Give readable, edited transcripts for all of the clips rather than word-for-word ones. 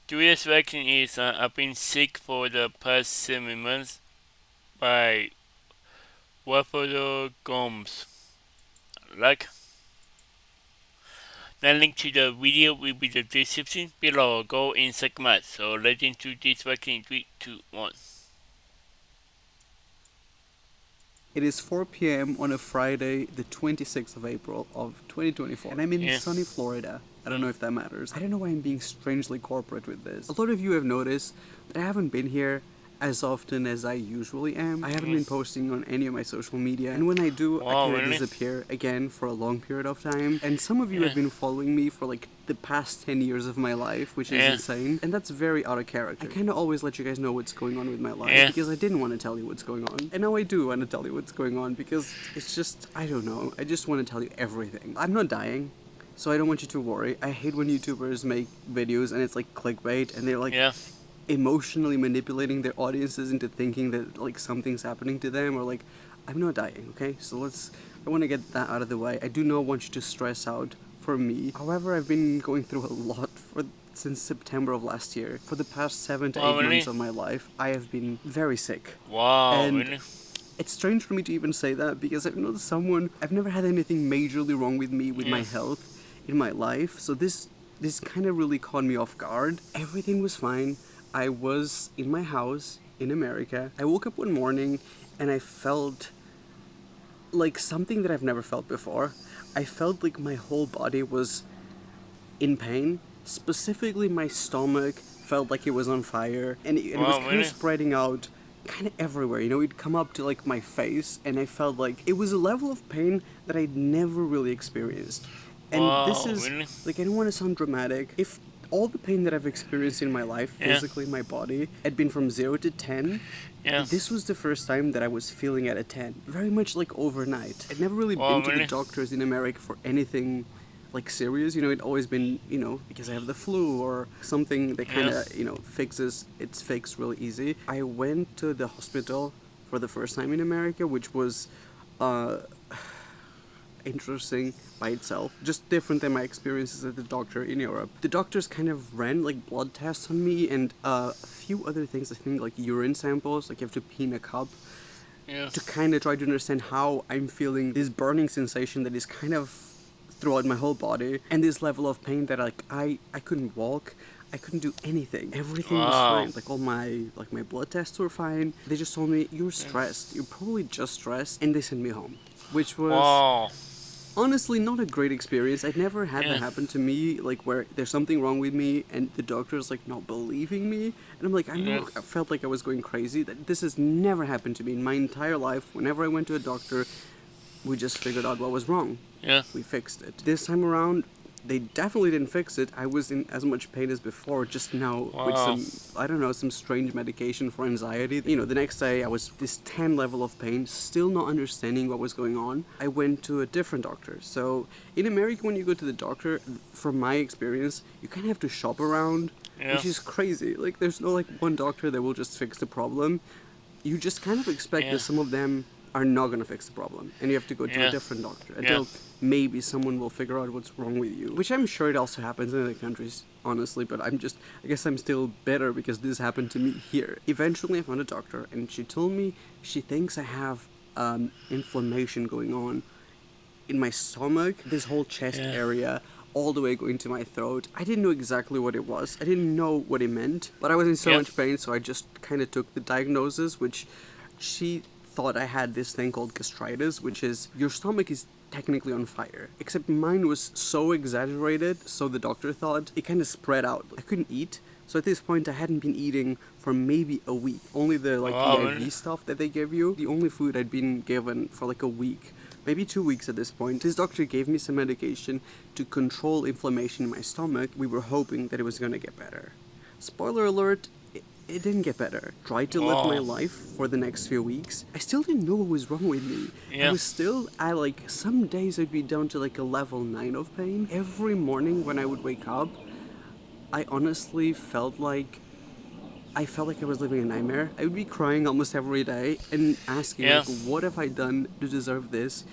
The weirdest reaction is I've been sick for the past 7 months by waffle gums. Like, the link to the video will be the description below. Go in segment. So let's into this reaction in 3, 2, 1. It is 4 p.m. on a Friday, the 26th of April of 2024, and I'm in sunny Florida. I don't know if that matters. I don't know why I'm being strangely corporate with this. A lot of you have noticed that I haven't been here as often as I usually am. I haven't been posting on any of my social media, and when I do, I kind of disappear again for a long period of time. And some of you have been following me for like the past 10 years of my life, which is insane, and that's very out of character. I kind of always let you guys know what's going on with my life because I didn't want to tell you what's going on, and now I do want to tell you what's going on because it's just, I don't know, I just want to tell you everything. I'm not dying, so I don't want you to worry. I hate when YouTubers make videos and it's like clickbait and they're like emotionally manipulating their audiences into thinking that like something's happening to them, or like, I'm not dying, okay? So I want to get that out of the way. I do not want you to stress out for me. However, I've been going through a lot since September of last year. For the past 7 to 8 months of my life, I have been very sick. And it's strange for me to even say that because I've never had anything majorly wrong with me with my health in my life. So this kind of really caught me off guard. Everything was fine. I was in my house in America. I woke up one morning and I felt like something that I've never felt before. I felt like my whole body was in pain. Specifically, my stomach felt like it was on fire, and it was kind of spreading out kind of everywhere. You know, it'd come up to like my face, and I felt like it was a level of pain that I'd never really experienced. And this is like, I don't want to sound dramatic. If all the pain that I've experienced in my life, physically in my body, had been from 0 to 10, this was the first time that I was feeling at a 10. Very much like overnight. I'd never really been to the doctors in America for anything like serious. You know, it'd always been, you know, because I have the flu or something that kind of, you know, it's fixed really easy. I went to the hospital for the first time in America, which was interesting by itself, just different than my experiences at the doctor in Europe. The doctors kind of ran like blood tests on me and a few other things, I think like urine samples, like you have to pee in a cup to kind of try to understand how I'm feeling this burning sensation that is kind of throughout my whole body, and this level of pain that like I couldn't walk, I couldn't do anything. Everything was fine. Like all my blood tests were fine. They just told me, you're stressed. You're probably just stressed, and they sent me home, which was honestly not a great experience. I'd never had that happen to me, like where there's something wrong with me and the doctor's like not believing me, and I'm like, I felt like I was going crazy. This has never happened to me in my entire life. Whenever I went to a doctor, we just figured out what was wrong. We fixed it. This time around, they definitely didn't fix it. I was in as much pain as before, just now with some, I don't know, some strange medication for anxiety. You know, the next day I was this 10 level of pain, still not understanding what was going on. I went to a different doctor. So in America, when you go to the doctor, from my experience, you kind of have to shop around, which is crazy. Like, there's no like one doctor that will just fix the problem. You just kind of expect that some of them are not going to fix the problem, and you have to go to a different doctor until maybe someone will figure out what's wrong with you, which I'm sure it also happens in other countries, honestly, but I guess I'm still better because this happened to me here. Eventually I found a doctor, and she told me she thinks I have inflammation going on in my stomach, this whole chest area, all the way going to my throat. I didn't know exactly what it was. I didn't know what it meant, but I was in so much pain, so I just kind of took the diagnosis, which she thought I had this thing called gastritis, which is your stomach is technically on fire. Except mine was so exaggerated, so the doctor thought, it kind of spread out. I couldn't eat, so at this point I hadn't been eating for maybe a week. Only the like IV stuff that they give you, the only food I'd been given for like a week, maybe 2 weeks at this point. This doctor gave me some medication to control inflammation in my stomach. We were hoping that it was gonna get better. Spoiler alert, it didn't get better. Tried to live my life for the next few weeks. I still didn't know what was wrong with me. I was still at like, some days I'd be down to like a level 9 of pain. Every morning when I would wake up, I honestly felt like I was living a nightmare. I would be crying almost every day and asking like, what have I done to deserve this?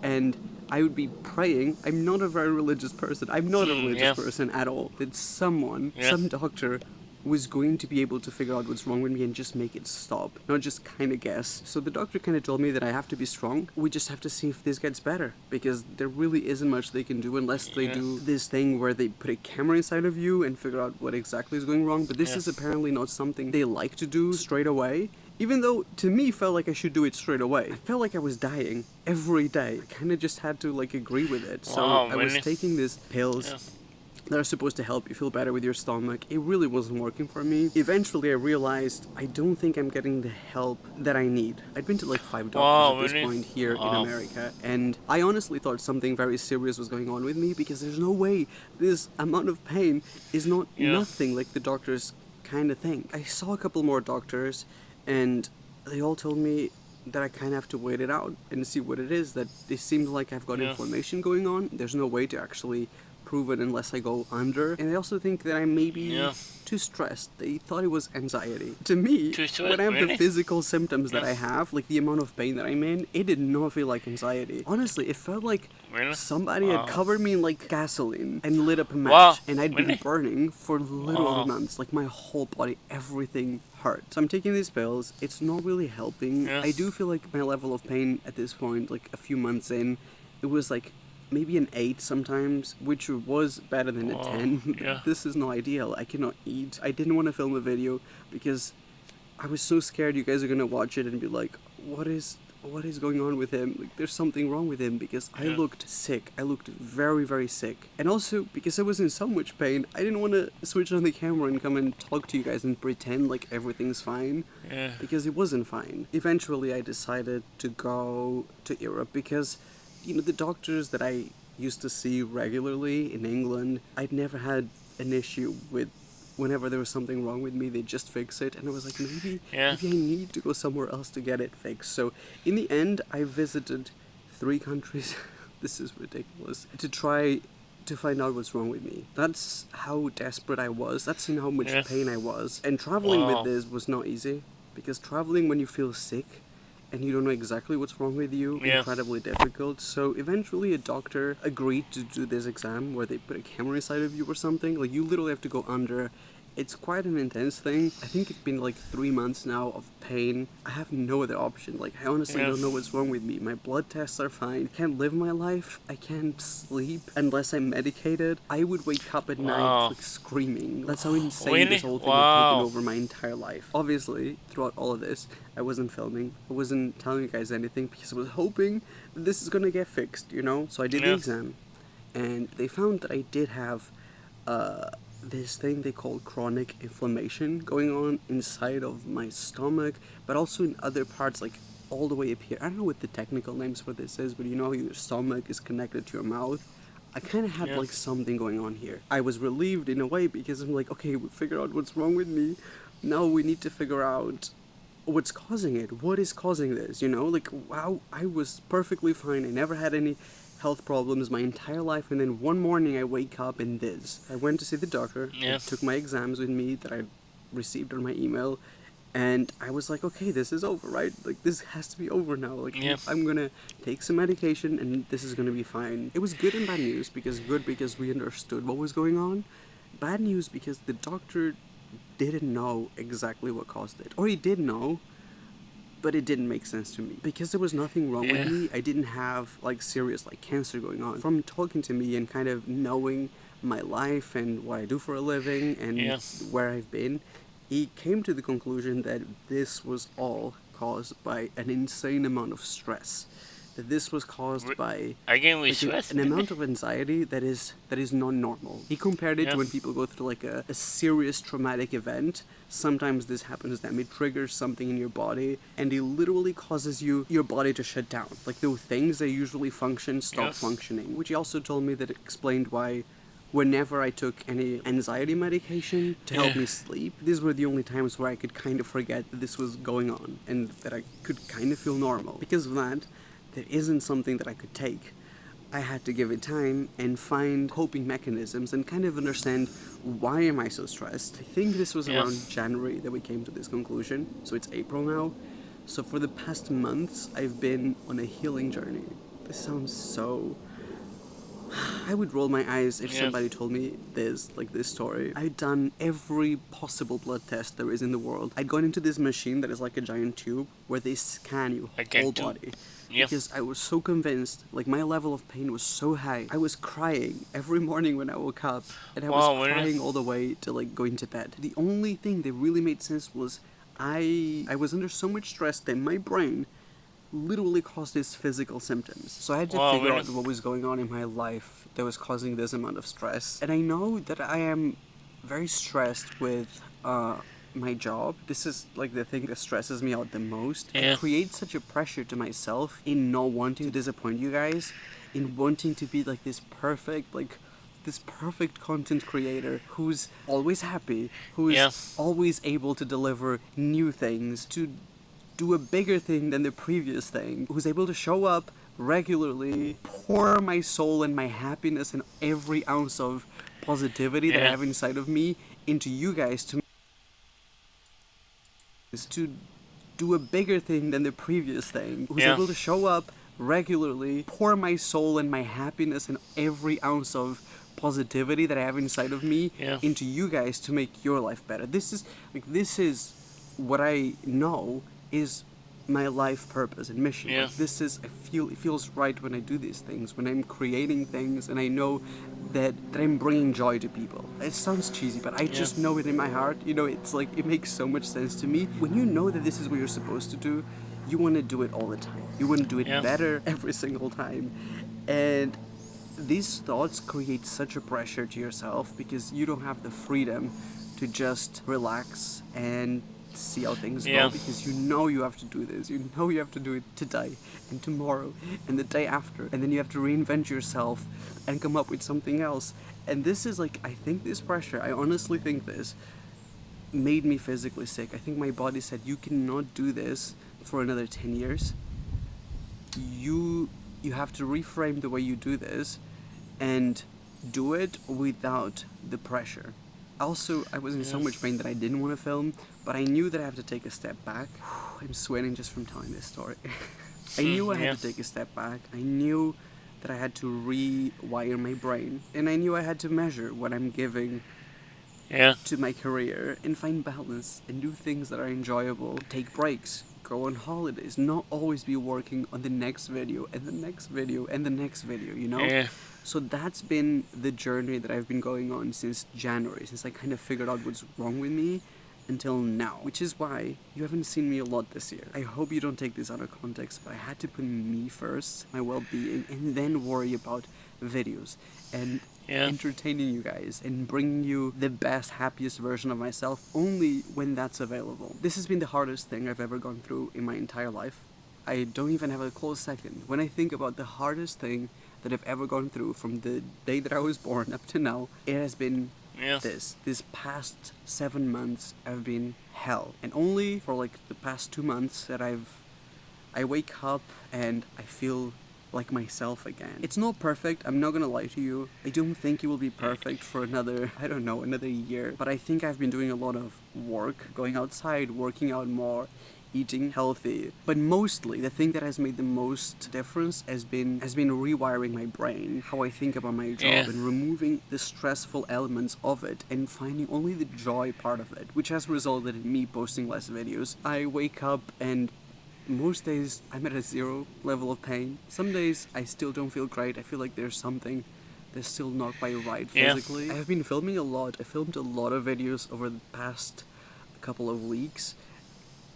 And I would be praying. I'm not a very religious person. I'm not a religious person at all. That someone, some doctor, was going to be able to figure out what's wrong with me and just make it stop, not just kind of guess. So the doctor kind of told me that I have to be strong. We just have to see if this gets better, because there really isn't much they can do unless they do this thing where they put a camera inside of you and figure out what exactly is going wrong. But this is apparently not something they like to do straight away. Even though, to me, felt like I should do it straight away. I felt like I was dying every day. I kind of just had to, like, agree with it. So I was taking these pills that are supposed to help you feel better with your stomach. It really wasn't working for me. Eventually, I realized I don't think I'm getting the help that I need. I'd been to, like, 5 doctors at this point here in America, and I honestly thought something very serious was going on with me, because there's no way this amount of pain is not nothing like the doctors kind of think. I saw a couple more doctors, and they all told me that I kind of have to wait it out and see what it is, that it seems like I've got inflammation going on. There's no way to actually prove it unless I go under. And they also think that I may be too stressed. They thought it was anxiety. To me, when I have the physical symptoms that I have, like the amount of pain that I'm in, it did not feel like anxiety. Honestly, it felt like somebody had covered me in like gasoline and lit up a match, and I'd been burning for literal months. Like my whole body, everything hurt. So I'm taking these pills. It's not really helping. I do feel like my level of pain at this point, like a few months in, it was like maybe an 8 sometimes, which was better than a 10. This is not ideal. I cannot eat. I didn't want to film a video because I was so scared you guys are gonna watch it and be like, what is going on with him? Like, there's something wrong with him, because I looked sick. I looked very, very sick. And also, because I was in so much pain, I didn't want to switch on the camera and come and talk to you guys and pretend like everything's fine, because it wasn't fine. Eventually, I decided to go to Europe, because the doctors that I used to see regularly in England, I'd never had an issue with. Whenever there was something wrong with me, they'd just fix it. And I was like, maybe I need to go somewhere else to get it fixed. So in the end, I visited 3 countries. This is ridiculous. To try to find out what's wrong with me. That's how desperate I was. That's in how much pain I was. And traveling with this was not easy. Because traveling when you feel sick and you don't know exactly what's wrong with you, incredibly difficult. So eventually a doctor agreed to do this exam where they put a camera inside of you or something. Like, you literally have to go under. It's quite an intense thing. I think it's been like 3 months now of pain. I have no other option. Like, I honestly don't know what's wrong with me. My blood tests are fine. I can't live my life. I can't sleep unless I'm medicated. I would wake up at night like screaming. That's how insane this whole thing had taken over my entire life. Obviously, throughout all of this, I wasn't filming. I wasn't telling you guys anything, because I was hoping that this is gonna get fixed, So I did the exam, and they found that I did have this thing they call chronic inflammation going on inside of my stomach, but also in other parts, like all the way up here. I don't know what the technical names for this is, but how your stomach is connected to your mouth. I kind of had like something going on here. I was relieved in a way, because I'm like, okay, we figured out what's wrong with me. Now we need to figure out what's causing it. What is causing this? Like, wow, I was perfectly fine. I never had any health problems my entire life, and then one morning I wake up and this. I went to see the doctor. I took my exams with me that I received on my email, and I was like, okay, this is over, right? Like, this has to be over now. Like, I'm gonna take some medication and this is gonna be fine. It was good and bad news. Because good because we understood what was going on. Bad news because the doctor didn't know exactly what caused it. Or he did know, but it didn't make sense to me. Because there was nothing wrong with me, I didn't have like serious like cancer going on. From talking to me and kind of knowing my life and what I do for a living and where I've been, he came to the conclusion that this was all caused by an insane amount of stress. That this was caused by an amount of anxiety that is not normal. He compared it to when people go through like a serious traumatic event. Sometimes this happens, that it triggers something in your body, and it literally causes your body to shut down. Like, those things that usually function stop functioning. Which he also told me that it explained why whenever I took any anxiety medication to help me sleep, these were the only times where I could kind of forget that this was going on and that I could kind of feel normal. Because of that, there isn't something that I could take. I had to give it time and find coping mechanisms and kind of understand, why am I so stressed? I think this was around January that we came to this conclusion. So it's April now. So for the past months, I've been on a healing journey. This sounds so... I would roll my eyes if Yeah. somebody told me this story. I'd done every possible blood test there is in the world. I'd gone into this machine that is like a giant tube where they scan your I whole get to. body. Yeah. Because I was so convinced, like my level of pain was so high. I was crying every morning when I woke up, and I was Wow, really? crying all the way to like going to bed. The only thing that really made sense was I was under so much stress that my brain literally caused these physical symptoms. So I had to Wow, figure really? out what was going on in my life that was causing this amount of stress. And I know that I am very stressed with my job. This is like the thing that stresses me out the most. Yeah. I create such a pressure to myself in not wanting to disappoint you guys, in wanting to be like this perfect content creator who's always happy, who's Yeah. always able to deliver new things, to do a bigger thing than the previous thing, who's able to show up regularly, pour my soul and my happiness and every ounce of positivity that I Yeah. have inside of me into you guys to do a bigger thing than the previous thing, who's Yeah. able to show up regularly, pour my soul and my happiness and every ounce of positivity that I have inside of me Yeah. into you guys to make your life better. This is what I know is my life purpose and mission. Yeah. Like it feels right when I do these things, when I'm creating things and I know that I'm bringing joy to people. It sounds cheesy, but I just know it in my heart. You know, it's like it makes so much sense to me. When you know that this is what you're supposed to do, you want to do it all the time. You want to do it Yeah. better every single time. And these thoughts create such a pressure to yourself because you don't have the freedom to just relax and see how things Yeah. go, because you know you have to do this, you know you have to do it today and tomorrow and the day after, and then you have to reinvent yourself and come up with something else. And this is like, I think this pressure, I honestly think this made me physically sick. I think my body said, you cannot do this for another 10 years. You have to reframe the way you do this and do it without the pressure. Also, I was in so much pain that I didn't want to film, but I knew that I have to take a step back. I'm sweating just from telling this story. I knew I had to take a step back. I knew that I had to rewire my brain, and I knew I had to measure what I'm giving Yeah. to my career and find balance and do things that are enjoyable. Take breaks, go on holidays, not always be working on the next video and the next video and the next video, you know? Yeah. So that's been the journey that I've been going on since January, since I kind of figured out what's wrong with me until now, which is why you haven't seen me a lot this year. I hope you don't take this out of context, but I had to put me first, my well-being, and then worry about videos and entertaining you guys and bringing you the best, happiest version of myself only when that's available. This has been the hardest thing I've ever gone through in my entire life. I don't even have a close second. When I think about the hardest thing that I've ever gone through from the day that I was born up to now, it has been this past 7 months have been hell. And only for like the past 2 months that I wake up and I feel like myself again. It's not perfect, I'm not gonna lie to you. I don't think it will be perfect for another year. But I think I've been doing a lot of work, going outside, working out more, eating healthy. But mostly, the thing that has made the most difference has been rewiring my brain, how I think about my job, and removing the stressful elements of it and finding only the joy part of it, which has resulted in me posting less videos. I wake up and most days I'm at a 0 level of pain. Some days I still don't feel great. I feel like there's something that's still not quite right physically. I have been filming a lot. I filmed a lot of videos over the past couple of weeks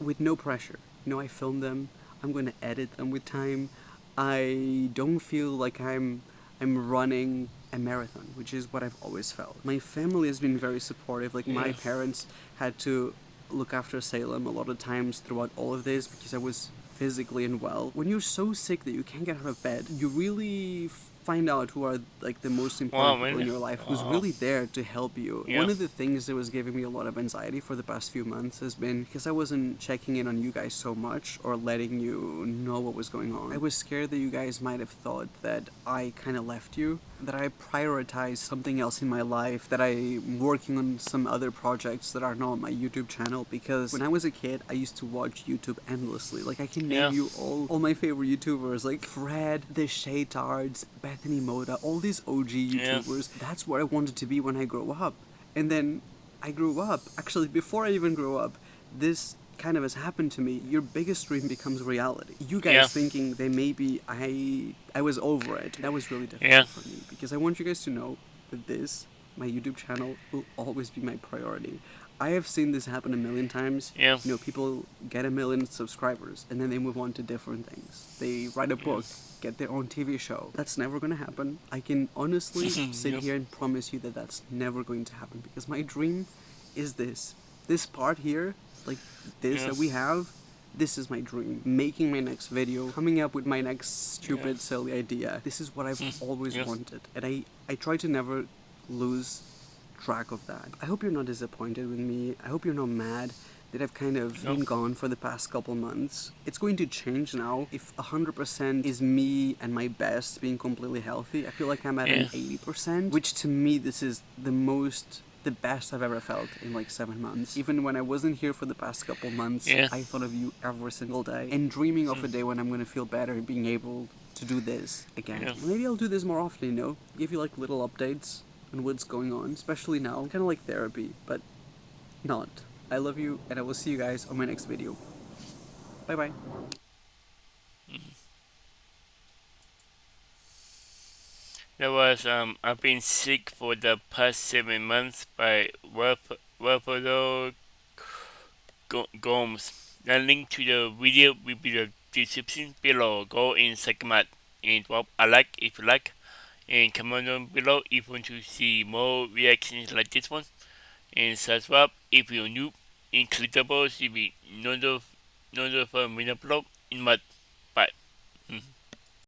with no pressure. You know, I film them. I'm going to edit them with time. I don't feel like I'm running a marathon, which is what I've always felt. My family has been very supportive. Like my parents had to look after Salem a lot of times throughout all of this because I was physically unwell. When you're so sick that you can't get out of bed, you really find out who are like the most important people in your life, who's really there to help you. One of the things that was giving me a lot of anxiety for the past few months has been because I wasn't checking in on you guys so much or letting you know what was going on. I was scared that you guys might have thought that I kind of left you, that I prioritized something else in my life, that I'm working on some other projects that are not on my YouTube channel, because when I was a kid, I used to watch YouTube endlessly. Like I can name you all my favorite YouTubers, like Fred, the Shoutout, Bethany Moda, all these OG Yeah. YouTubers. That's what I wanted to be when I grow up. And then I grew up. Actually, before I even grew up, this kind of has happened to me. Your biggest dream becomes reality. You Yeah. guys thinking that maybe I was over it. That was really Yeah. difficult for me because I want you guys to know that this, my YouTube channel, will always be my priority. I have seen this happen a million times. Yeah. You know, people get a million subscribers and then they move on to different things. They write a book, get their own TV show. That's never gonna happen. I can honestly sit Yeah. here and promise you that that's never going to happen because my dream is this. This part here, like this Yeah. that we have, this is my dream. Making my next video, coming up with my next stupid, silly idea. This is what I've always Yeah. wanted. And I try to never lose track of that. I hope you're not disappointed with me. I hope you're not mad that I've kind of No. been gone for the past couple months. It's going to change now. If 100% is me and my best being completely healthy, I feel like I'm at Yeah. an 80%, which to me, this is the best I've ever felt in like 7 months. Even when I wasn't here for the past couple months, Yeah. I thought of you every single day and dreaming of a day when I'm gonna feel better and being able to do this again. Yeah. Maybe I'll do this more often, you know? Give you like little updates on what's going on, especially now. Kind of like therapy, but not. I love you, and I will see you guys on my next video. Bye bye. I've been sick for the past 7 months by Buffalo Gomes. The link to the video will be the description below. Go and check them out and drop a like if you like, and comment down below if you want to see more reactions like this one, and subscribe if you're new and click the bell to be notified when I upload in my